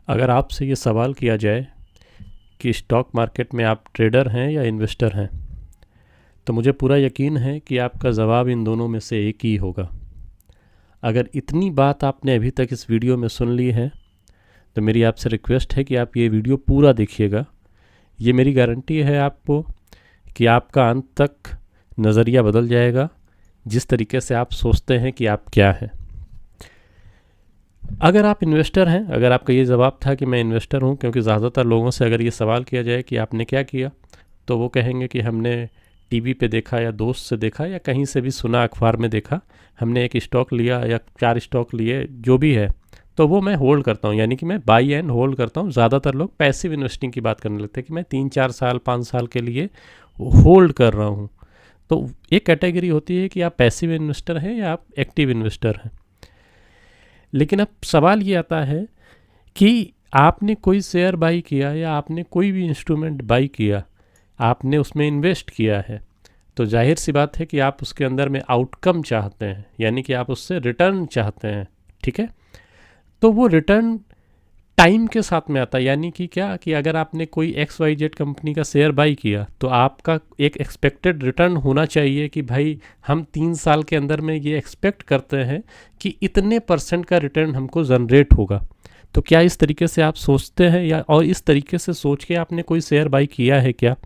अगर आपसे ये सवाल किया जाए कि स्टॉक मार्केट में आप ट्रेडर हैं या इन्वेस्टर हैं, तो मुझे पूरा यकीन है कि आपका जवाब इन दोनों में से एक ही होगा। अगर इतनी बात आपने अभी तक इस वीडियो में सुन ली है तो मेरी आपसे रिक्वेस्ट है कि आप ये वीडियो पूरा देखिएगा। ये मेरी गारंटी है आपको कि आपका अंत तक नज़रिया बदल जाएगा, जिस तरीके से आप सोचते हैं कि आप क्या हैं। अगर आप इन्वेस्टर हैं, अगर आपका ये जवाब था कि मैं इन्वेस्टर हूँ, क्योंकि ज़्यादातर लोगों से अगर ये सवाल किया जाए कि आपने क्या किया, तो वो कहेंगे कि हमने टीवी पे देखा या दोस्त से देखा या कहीं से भी सुना, अखबार में देखा, हमने एक स्टॉक लिया या 4 स्टॉक लिए, जो भी है, तो वो मैं होल्ड करता हूँ, यानी कि मैं बाई एंड होल्ड करता हूँ। ज़्यादातर लोग पैसिव इन्वेस्टिंग की बात करने लगते हैं कि मैं 3-4 साल 5 साल के लिए होल्ड कर रहा हूँ। तो एक कैटेगरी होती है कि आप पैसिव इन्वेस्टर हैं या आप एक्टिव इन्वेस्टर हैं। लेकिन अब सवाल ये आता है कि आपने कोई शेयर बाई किया या आपने कोई भी इंस्ट्रूमेंट बाई किया, आपने उसमें इन्वेस्ट किया है, तो जाहिर सी बात है कि आप उसके अंदर में आउटकम चाहते हैं, यानी कि आप उससे रिटर्न चाहते हैं। ठीक है, तो वो रिटर्न टाइम के साथ में आता है, यानी कि क्या कि अगर आपने कोई XYZ कंपनी का शेयर बाई किया तो आपका एक एक्सपेक्टेड रिटर्न होना चाहिए कि भाई हम 3 साल के अंदर में ये एक्सपेक्ट करते हैं कि इतने % का रिटर्न हमको जनरेट होगा। तो क्या इस तरीके से आप सोचते हैं, या और इस तरीके से सोच के आपने कोई शेयर बाई किया है क्या,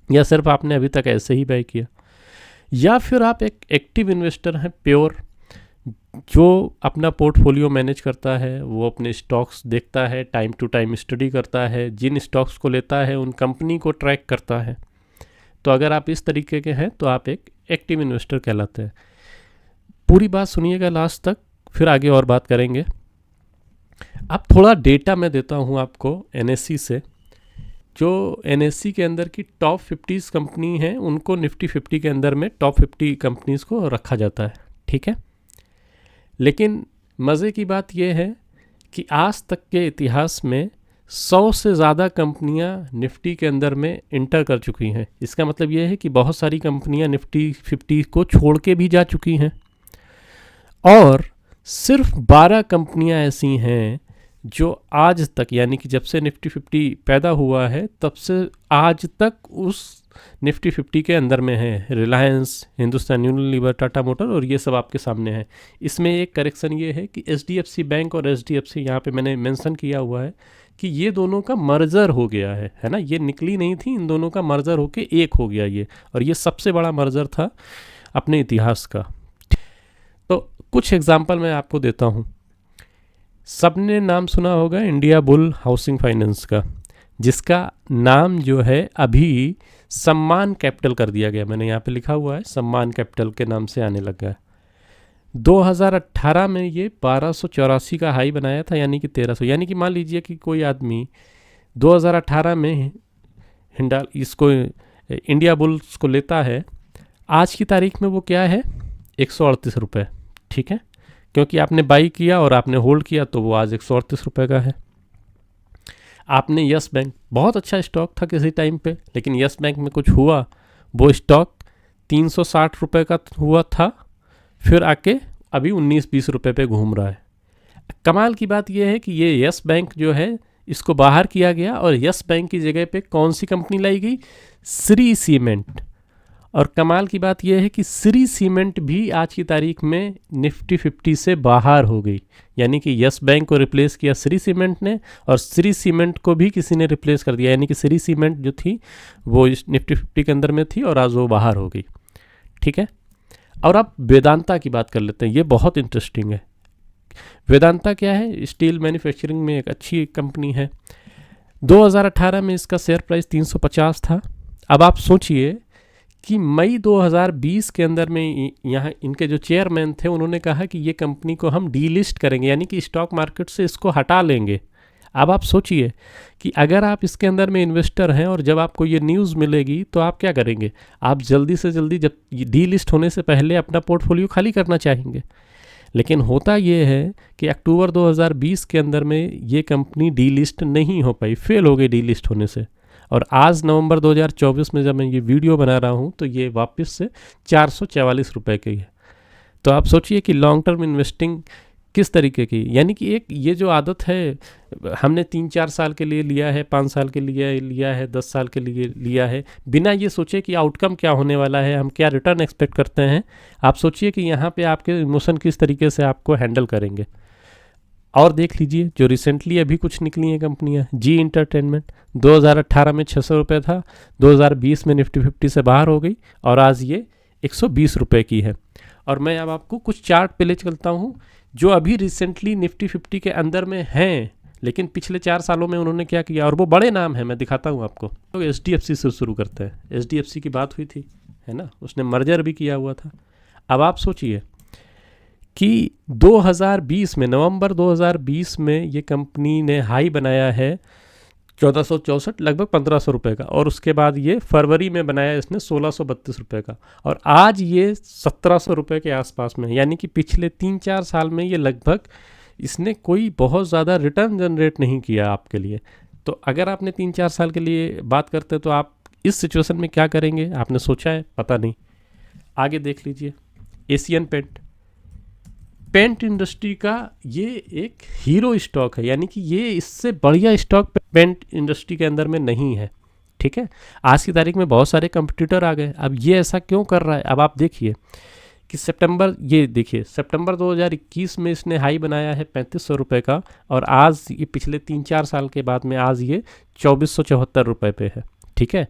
या सिर्फ आपने अभी तक ऐसे ही बाई किया, या फिर आप एक एक्टिव इन्वेस्टर हैं प्योर, जो अपना पोर्टफोलियो मैनेज करता है, वो अपने स्टॉक्स देखता है, टाइम टू टाइम स्टडी करता है, जिन स्टॉक्स को लेता है उन कंपनी को ट्रैक करता है। तो अगर आप इस तरीके के हैं तो आप एक एक्टिव इन्वेस्टर कहलाते हैं। पूरी बात सुनिएगा लास्ट तक, फिर आगे और बात करेंगे। अब थोड़ा डेटा मैं देता हूँ आपको NSE से। जो NSE के अंदर की टॉप 50 कंपनी हैं, उनको निफ्टी 50 के अंदर में टॉप 50 कंपनीज़ को रखा जाता है। ठीक है, लेकिन मज़े की बात यह है कि आज तक के इतिहास में 100 से ज़्यादा कंपनियां निफ्टी के अंदर में इंटर कर चुकी हैं। इसका मतलब यह है कि बहुत सारी कंपनियां निफ्टी 50 को छोड़ के भी जा चुकी हैं, और सिर्फ 12 कंपनियां ऐसी हैं जो आज तक, यानी कि जब से निफ्टी 50 पैदा हुआ है तब से आज तक उस निफ्टी 50 के अंदर में है। रिलायंस, हिंदुस्तान यूनिलीवर, टाटा मोटर, और ये सब आपके सामने है। इसमें एक करेक्शन ये है कि HDFC बैंक और HDFC, यहाँ पे मैंने मेंशन किया हुआ है कि ये दोनों का मर्जर हो गया है ना। ये निकली नहीं थी, इन दोनों का मर्जर होके एक हो गया ये, और ये सबसे बड़ा मर्जर था अपने इतिहास का। तो कुछ एग्जाम्पल मैं आपको देता हूँ। सबने नाम सुना होगा इंडिया बुल हाउसिंग फाइनेंस का, जिसका नाम जो है अभी सम्मान कैपिटल कर दिया गया। मैंने यहाँ पे लिखा हुआ है सम्मान कैपिटल के नाम से आने लगा है। 2018 में ये 1284 का हाई बनाया था, यानी कि 1300, यानी कि मान लीजिए कि कोई आदमी 2018 में इसको इंडिया बुल्स को लेता है, आज की तारीख में वो क्या है, 138 रुपये। ठीक है, क्योंकि आपने बाई किया और आपने होल्ड किया तो वो आज 138 रुपये का है। आपने यस बैंक, बहुत अच्छा स्टॉक था किसी टाइम पे, लेकिन यस बैंक में कुछ हुआ, वो स्टॉक 360 रुपये का हुआ था, फिर आके अभी 19-20 रुपये पे घूम रहा है। कमाल की बात यह है कि ये यस बैंक जो है इसको बाहर किया गया, और यस बैंक की जगह पे कौन सी कंपनी लाई गई, श्री सीमेंट। और कमाल की बात यह है कि श्री सीमेंट भी आज की तारीख में निफ्टी 50 से बाहर हो गई, यानी कि यस बैंक को रिप्लेस किया श्री सीमेंट ने, और श्री सीमेंट को भी किसी ने रिप्लेस कर दिया, यानी कि श्री सीमेंट जो थी वो इस निफ्टी 50 के अंदर में थी और आज वो बाहर हो गई। ठीक है, और अब वेदांता की बात कर लेते हैं। ये बहुत इंटरेस्टिंग है। वेदांता क्या है, स्टील मैन्युफैक्चरिंग में एक अच्छी कंपनी है। 2018 में इसका शेयर प्राइस 350 था। अब आप सोचिए कि मई 2020 के अंदर में यहाँ इनके जो चेयरमैन थे उन्होंने कहा कि ये कंपनी को हम डीलिस्ट करेंगे, यानी कि स्टॉक मार्केट से इसको हटा लेंगे। अब आप सोचिए कि अगर आप इसके अंदर में इन्वेस्टर हैं और जब आपको ये न्यूज़ मिलेगी तो आप क्या करेंगे, आप जल्दी से जल्दी जब डीलिस्ट होने से पहले अपना पोर्टफोलियो खाली करना चाहेंगे। लेकिन होता ये है कि अक्टूबर 2020 के अंदर में ये कंपनी डीलिस्ट नहीं हो पाई, फेल हो गई डीलिस्ट होने से, और आज नवंबर 2024 में जब मैं ये वीडियो बना रहा हूँ तो ये वापस से 444 रुपये की है। तो आप सोचिए कि लॉन्ग टर्म इन्वेस्टिंग किस तरीके की, यानी कि एक ये जो आदत है, हमने 3-4 साल के लिए लिया है, 5 साल के लिए लिया है, 10 साल के लिए लिया है, बिना ये सोचे कि आउटकम क्या होने वाला है, हम क्या रिटर्न एक्सपेक्ट करते हैं। आप सोचिए कि यहाँ पे आपके इमोशन किस तरीके से आपको हैंडल करेंगे। और देख लीजिए जो रिसेंटली अभी कुछ निकली हैं कंपनियां, जी इंटरटेनमेंट 2018 में 600 रुपये था, 2020 में निफ्टी 50 से बाहर हो गई और आज ये 120 रुपये की है। और मैं अब आपको कुछ चार्ट पे ले चलता हूँ जो अभी रिसेंटली निफ्टी 50 के अंदर में हैं, लेकिन पिछले 4 सालों में उन्होंने क्या किया, और वो बड़े नाम हैं, मैं दिखाता हूँ आपको। तो HDFC से शुरू करते हैं। HDFC की बात हुई थी, है ना, उसने मर्जर भी किया हुआ था। अब आप सोचिए कि 2020 में, नवंबर 2020 में ये कंपनी ने हाई बनाया है 1464, लगभग 1500 रुपये का, और उसके बाद ये फरवरी में बनाया इसने 1632 रुपये का, और आज ये 1700 रुपये के आसपास में, यानी कि पिछले 3-4 साल में ये लगभग इसने कोई बहुत ज़्यादा रिटर्न जनरेट नहीं किया आपके लिए। तो अगर आपने 3-4 साल के लिए बात करते तो आप इस सिचुएशन में क्या करेंगे, आपने सोचा है? पता नहीं। आगे देख लीजिए, एशियन पेंट इंडस्ट्री का ये एक हीरो स्टॉक है, यानी कि ये इससे बढ़िया स्टॉक पेंट इंडस्ट्री के अंदर में नहीं है। ठीक है, आज की तारीख में बहुत सारे कंपटीटर आ गए। अब ये ऐसा क्यों कर रहा है? अब आप देखिए कि सितंबर 2021 में इसने हाई बनाया है 3500 रुपये का, और आज ये पिछले 3-4 साल के बाद में आज ये 2474 रुपये पे है। ठीक है,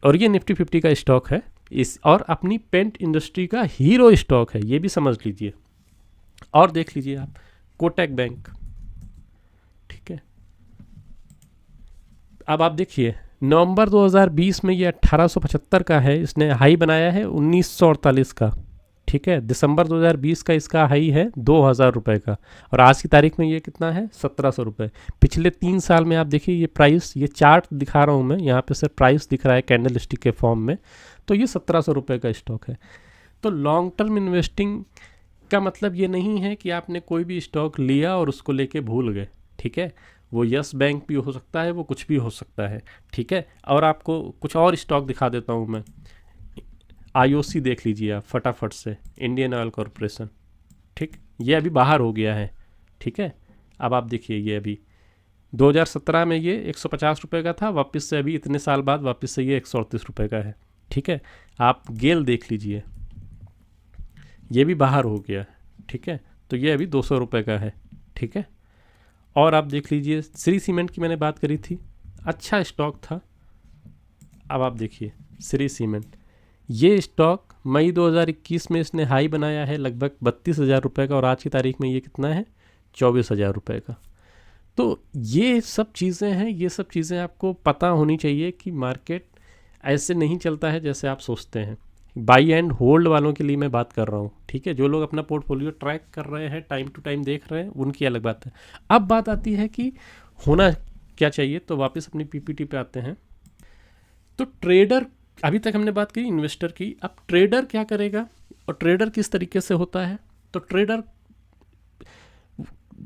और ये निफ्टी 50 का स्टॉक है इस, और अपनी पेंट इंडस्ट्री का हीरो स्टॉक है, ये भी समझ लीजिए। और देख लीजिए आप कोटक बैंक। ठीक है, अब आप देखिए नवंबर 2020 में ये 1875 का है, इसने हाई बनाया है 1948 का। ठीक है, दिसंबर 2020 का इसका हाई है 2000 रुपये का, और आज की तारीख में ये कितना है, 1700 रुपये। पिछले 3 साल में आप देखिए ये प्राइस, ये चार्ट दिखा रहा हूँ मैं, यहाँ पे सिर्फ प्राइस दिख रहा है कैंडल स्टिक के फॉर्म में, तो ये 1700 रुपये का स्टॉक है। तो लॉन्ग टर्म इन्वेस्टिंग का मतलब ये नहीं है कि आपने कोई भी स्टॉक लिया और उसको लेके भूल गए। ठीक है, वो यस बैंक भी हो सकता है, वो कुछ भी हो सकता है। ठीक है, और आपको कुछ और स्टॉक दिखा देता हूँ मैं। IOC देख लीजिए आप फटाफट से, इंडियन ऑयल कॉरपोरेशन। ठीक, ये अभी बाहर हो गया है। ठीक है, अब आप देखिए ये अभी 2017 में ये 150 रुपये का था, वापस से अभी इतने साल बाद वापस से ये 138 रुपये का है। ठीक है, आप गेल देख लीजिए, ये भी बाहर हो गया। ठीक है, तो ये अभी 200 रुपये का है। ठीक है, और आप देख लीजिए श्री सीमेंट की मैंने बात करी थी, अच्छा स्टॉक था। अब आप देखिए श्री सीमेंट, ये स्टॉक मई 2021 में इसने हाई बनाया है लगभग 32,000 रुपये का, और आज की तारीख में ये कितना है, 24,000 रुपये का। तो ये सब चीज़ें हैं, ये सब चीज़ें आपको पता होनी चाहिए कि मार्केट ऐसे नहीं चलता है जैसे आप सोचते हैं। बाई एंड होल्ड वालों के लिए मैं बात कर रहा हूँ। ठीक है, जो लोग अपना पोर्टफोलियो ट्रैक कर रहे हैं, टाइम टू टाइम देख रहे हैं, उनकी अलग बात है। अब बात आती है कि होना क्या चाहिए, तो वापस अपनी PPT पे आते हैं। तो ट्रेडर, अभी तक हमने बात की इन्वेस्टर की, अब ट्रेडर क्या करेगा और ट्रेडर किस तरीके से होता है। तो ट्रेडर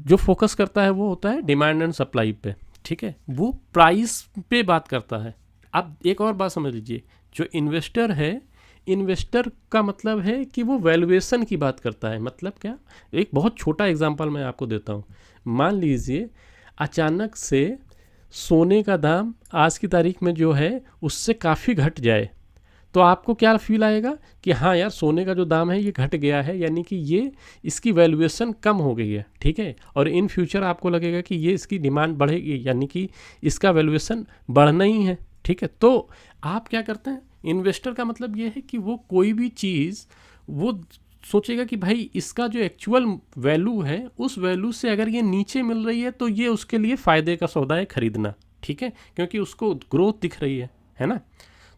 जो फोकस करता है वो होता है डिमांड एंड सप्लाई पे। ठीक है, वो प्राइस पे बात करता है। अब एक और बात समझ लीजिए, जो इन्वेस्टर है, इन्वेस्टर का मतलब है कि वो वैल्यूएशन की बात करता है। मतलब क्या, एक बहुत छोटा एग्जांपल मैं आपको देता हूँ। मान लीजिए अचानक से सोने का दाम आज की तारीख में जो है उससे काफ़ी घट जाए, तो आपको क्या फील आएगा कि हाँ यार, सोने का जो दाम है ये घट गया है, यानी कि ये इसकी वैल्यूएशन कम हो गई है। ठीक है, और इन फ्यूचर आपको लगेगा कि ये इसकी डिमांड बढ़ेगी, यानी कि इसका वैल्यूएशन बढ़ना ही है। ठीक है, तो आप क्या करते हैं, इन्वेस्टर का मतलब ये है कि वो कोई भी चीज़ वो सोचेगा कि भाई इसका जो एक्चुअल वैल्यू है, उस वैल्यू से अगर ये नीचे मिल रही है तो ये उसके लिए फ़ायदे का सौदा है खरीदना। ठीक है, क्योंकि उसको ग्रोथ दिख रही है ना,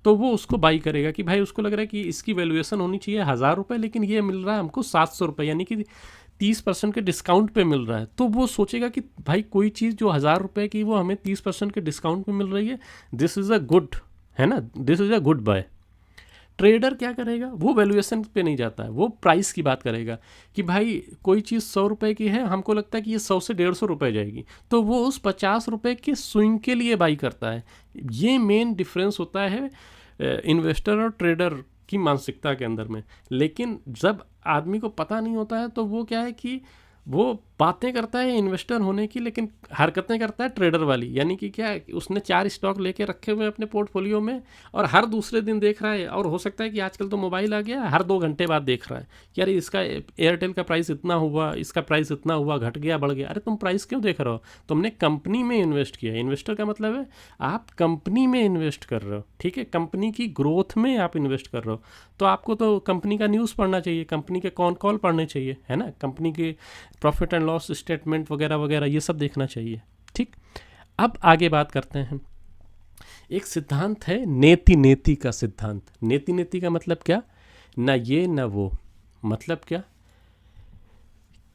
तो वो उसको बाई करेगा। कि भाई उसको लग रहा है कि इसकी वैल्यूएशन होनी चाहिए 1000 रुपये, लेकिन ये मिल रहा है हमको 700 रुपये, यानी कि 30% के डिस्काउंट पे मिल रहा है। तो वो सोचेगा कि भाई कोई चीज़ जो 1000 रुपये की वो हमें 30% के डिस्काउंट पे मिल रही है, दिस इज़ अ गुड, है ना, this is a good buy. Trader क्या करेगा, वो वैल्यूएशन पे नहीं जाता है, वो प्राइस की बात करेगा कि भाई कोई चीज़ 100 रुपये की है, हमको लगता है कि ये 100 से 150 रुपये जाएगी, तो वो उस 50 रुपये के स्विंग के लिए बाई करता है। ये मेन डिफरेंस होता है इन्वेस्टर और ट्रेडर की मानसिकता के अंदर में। लेकिन जब आदमी को पता नहीं होता है तो वो क्या है कि वो बातें करता है इन्वेस्टर होने की, लेकिन हरकतें करता है ट्रेडर वाली। यानी कि क्या है, उसने 4 स्टॉक लेके रखे हुए अपने पोर्टफोलियो में और हर दूसरे दिन देख रहा है, और हो सकता है कि आजकल तो मोबाइल आ गया, हर 2 घंटे बाद देख रहा है कि अरे इसका एयरटेल का प्राइस इतना हुआ, इसका प्राइस इतना हुआ, घट गया, बढ़ गया। अरे तुम प्राइस क्यों देख रहे हो? तुमने कंपनी में इन्वेस्ट किया। इन्वेस्टर का मतलब है आप कंपनी में इन्वेस्ट कर रहे हो, ठीक है, कंपनी की ग्रोथ में आप इन्वेस्ट कर रहे हो। तो आपको तो कंपनी का न्यूज़ पढ़ना चाहिए, कंपनी के कौन कॉल पढ़ने चाहिए, है ना, कंपनी के प्रॉफिट एंड लॉस स्टेटमेंट वगैरह वगैरह ये सब देखना चाहिए। ठीक, अब आगे बात करते हैं। एक सिद्धांत है नेति नेति का सिद्धांत। नेति नेति का मतलब क्या? ना ये ना वो। मतलब क्या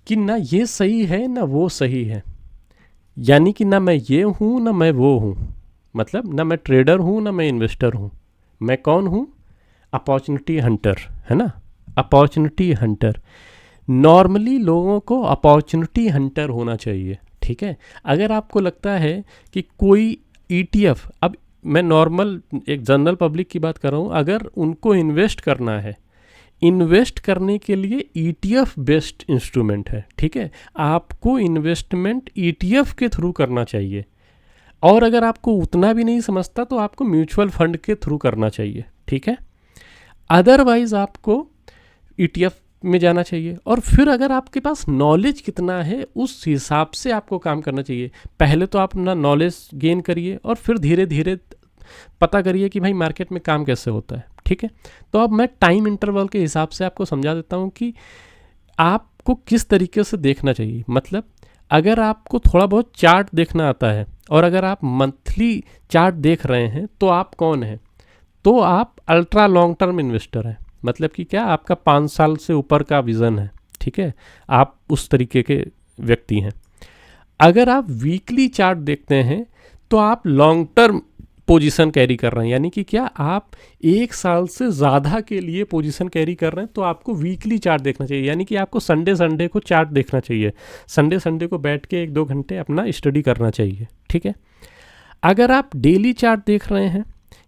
कि ना ये सही है ना वो सही है। यानी कि ना मैं ये हूँ ना मैं वो हूँ। मतलब ना मैं ट्रेडर हूँ ना मैं इन्वेस्टर हूँ। मैं कौन हूँ? अपॉर्चुनिटी हंटर, है ना, अपॉर्चुनिटी हंटर। नॉर्मली लोगों को अपॉर्चुनिटी हंटर होना चाहिए, ठीक है। अगर आपको लगता है कि कोई ईटीएफ, अब मैं नॉर्मल एक जनरल पब्लिक की बात कर रहा हूँ, अगर उनको इन्वेस्ट करना है, इन्वेस्ट करने के लिए ईटीएफ बेस्ड इंस्ट्रूमेंट है, ठीक है। आपको इन्वेस्टमेंट ईटीएफ के थ्रू करना चाहिए। और अगर आपको उतना भी नहीं समझता तो आपको म्यूचुअल फंड के थ्रू करना चाहिए, ठीक है। अदरवाइज आपको ईटीएफ में जाना चाहिए। और फिर अगर आपके पास नॉलेज कितना है उस हिसाब से आपको काम करना चाहिए। पहले तो आप अपना नॉलेज गेन करिए और फिर धीरे धीरे पता करिए कि भाई मार्केट में काम कैसे होता है, ठीक है। तो अब मैं टाइम इंटरवल के हिसाब से आपको समझा देता हूँ कि आपको किस तरीके से देखना चाहिए। मतलब अगर आपको थोड़ा बहुत चार्ट देखना आता है और अगर आप मंथली चार्ट देख रहे हैं तो आप कौन हैं? तो आप अल्ट्रा लॉन्ग टर्म इन्वेस्टर हैं। मतलब कि क्या, आपका 5 साल से ऊपर का विज़न है, ठीक है, आप उस तरीके के व्यक्ति हैं। अगर आप वीकली चार्ट देखते हैं तो आप लॉन्ग टर्म पोजीशन कैरी कर रहे हैं। यानी कि क्या, आप 1 साल से ज़्यादा के लिए पोजीशन कैरी कर रहे हैं तो आपको वीकली चार्ट देखना चाहिए। यानी कि आपको संडे संडे को चार्ट देखना चाहिए, संडे संडे को बैठ के 1-2 घंटे अपना स्टडी करना चाहिए, ठीक है। अगर आप डेली चार्ट देख रहे हैं,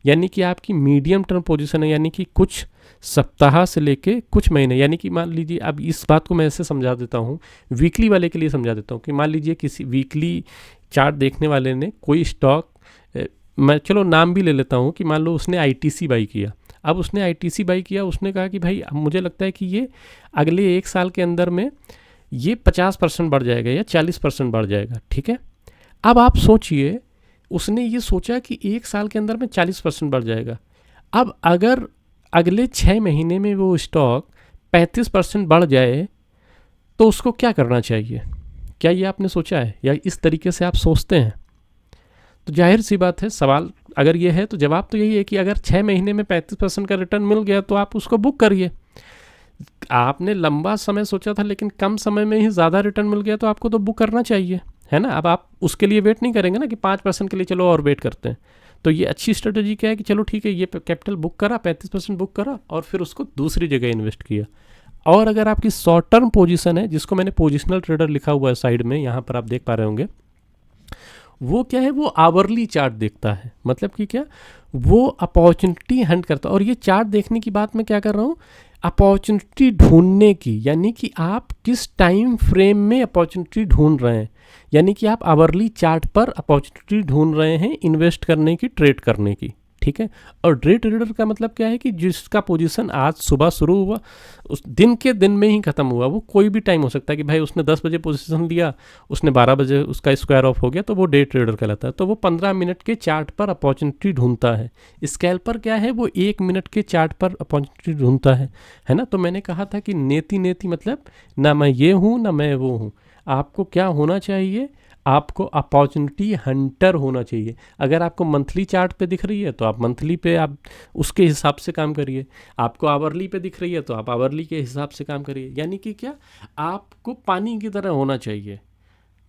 यानी कि आपकी मीडियम टर्म पोजीशन है, यानी कि कुछ सप्ताह से लेके कुछ महीने, यानी कि मान लीजिए, अब इस बात को मैं ऐसे समझा देता हूँ, वीकली वाले के लिए समझा देता हूँ कि मान लीजिए किसी वीकली चार्ट देखने वाले ने कोई स्टॉक, मैं चलो नाम भी ले लेता हूँ कि मान लो उसने आईटीसी बाई किया। अब उसने आईटीसी बाई किया, उसने कहा कि भाई मुझे लगता है कि ये अगले 1 साल के अंदर में ये 50% बढ़ जाएगा या 40% बढ़ जाएगा, ठीक है। अब आप सोचिए, उसने ये सोचा कि 1 साल के अंदर में 40% बढ़ जाएगा। अब अगर अगले 6 महीने में वो स्टॉक 35% बढ़ जाए तो उसको क्या करना चाहिए? क्या ये आपने सोचा है या इस तरीके से आप सोचते हैं? तो जाहिर सी बात है, सवाल अगर ये है तो जवाब तो यही है कि अगर 6 महीने में 35% का रिटर्न मिल गया तो आप उसको बुक करिए। आपने लंबा समय सोचा था लेकिन कम समय में ही ज़्यादा रिटर्न मिल गया तो आपको तो बुक करना चाहिए, है ना। अब आप उसके लिए वेट नहीं करेंगे ना कि 5% के लिए चलो और वेट करते हैं। तो ये अच्छी स्ट्रेटजी क्या है कि चलो ठीक है, ये कैपिटल बुक करा, 35% बुक करा और फिर उसको दूसरी जगह इन्वेस्ट किया। और अगर आपकी शॉर्ट टर्म पोजीशन है, जिसको मैंने पोजिशनल ट्रेडर लिखा हुआ है साइड में, यहाँ पर आप देख पा रहे होंगे, वो क्या है, वो आवरली चार्ट देखता है। मतलब कि क्या, वो अपॉर्चुनिटी हंट करता है। और ये चार्ट देखने की बात मैं क्या कर रहा हूँ, अपॉर्चुनिटी ढूंढने की, यानी कि आप किस टाइम फ्रेम में अपॉर्चुनिटी ढूंढ रहे हैं। यानी कि आप आवरली चार्ट पर अपॉर्चुनिटी ढूंढ रहे हैं इन्वेस्ट करने की, ट्रेड करने की, ठीक है। और डे ट्रेडर का मतलब क्या है कि जिसका पोजीशन आज सुबह शुरू हुआ, उस दिन के दिन में ही ख़त्म हुआ। वो कोई भी टाइम हो सकता है कि भाई उसने 10 बजे पोजीशन लिया, उसने 12 बजे उसका स्क्वायर ऑफ हो गया, तो वो डे ट्रेडर कहलाता है। तो वो 15 मिनट के चार्ट पर अपॉर्चुनिटी ढूंढता है। स्कैल्पर क्या है, वो 1 मिनट के चार्ट पर अपॉर्चुनिटी ढूंढता है ना। तो मैंने कहा था कि नेति नेति मतलब ना मैं ये हूँ ना मैं वो हूँ। आपको क्या होना चाहिए, आपको अपॉर्चुनिटी हंटर होना चाहिए। अगर आपको मंथली चार्ट पे दिख रही है तो आप मंथली पे आप उसके हिसाब से काम करिए। आपको आवरली पे दिख रही है तो आप आवरली के हिसाब से काम करिए। यानी कि क्या, आपको पानी की तरह होना चाहिए,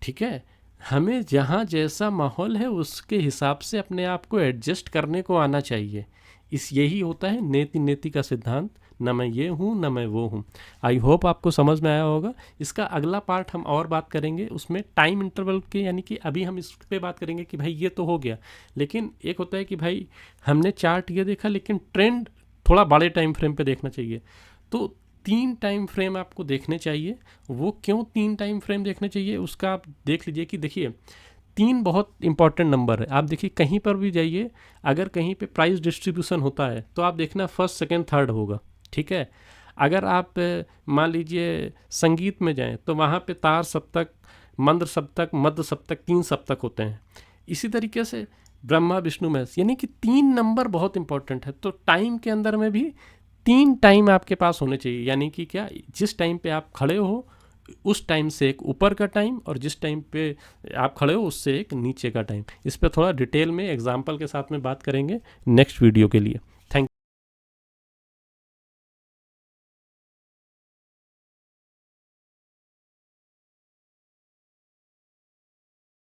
ठीक है। हमें जहाँ जैसा माहौल है उसके हिसाब से अपने आप को एडजस्ट करने को आना चाहिए। यही होता है नेति नेति का सिद्धांत, न मैं ये हूँ न मैं वो हूँ। आई होप आपको समझ में आया होगा। इसका अगला पार्ट हम और बात करेंगे, उसमें टाइम इंटरवल के, यानी कि अभी हम इस पे बात करेंगे कि भाई ये तो हो गया, लेकिन एक होता है कि भाई हमने चार्ट ये देखा लेकिन ट्रेंड थोड़ा बड़े टाइम फ्रेम पे देखना चाहिए। तो 3 टाइम फ्रेम आपको देखने चाहिए। वो क्यों 3 टाइम फ्रेम देखने चाहिए उसका आप देख लीजिए कि देखिए 3 बहुत इंपॉर्टेंट नंबर है। आप देखिए कहीं पर भी जाइए, अगर कहीं पे प्राइस डिस्ट्रीब्यूशन होता है तो आप देखना फर्स्ट सेकंड थर्ड होगा, ठीक है। अगर आप मान लीजिए संगीत में जाएं तो वहाँ पे तार सप्तक, मंद्र सप्तक, मध्य सप्तक, 3 सप्तक होते हैं। इसी तरीके से ब्रह्मा विष्णु महेश, यानी कि 3 नंबर बहुत इंपॉर्टेंट है। तो टाइम के अंदर में भी 3 टाइम आपके पास होने चाहिए, यानी कि क्या, जिस टाइम पे आप खड़े हो उस टाइम से एक ऊपर का टाइम, और जिस टाइम पे आप खड़े हो उससे एक नीचे का टाइम। इस पर थोड़ा डिटेल में एग्जाम्पल के साथ में बात करेंगे नेक्स्ट वीडियो के लिए।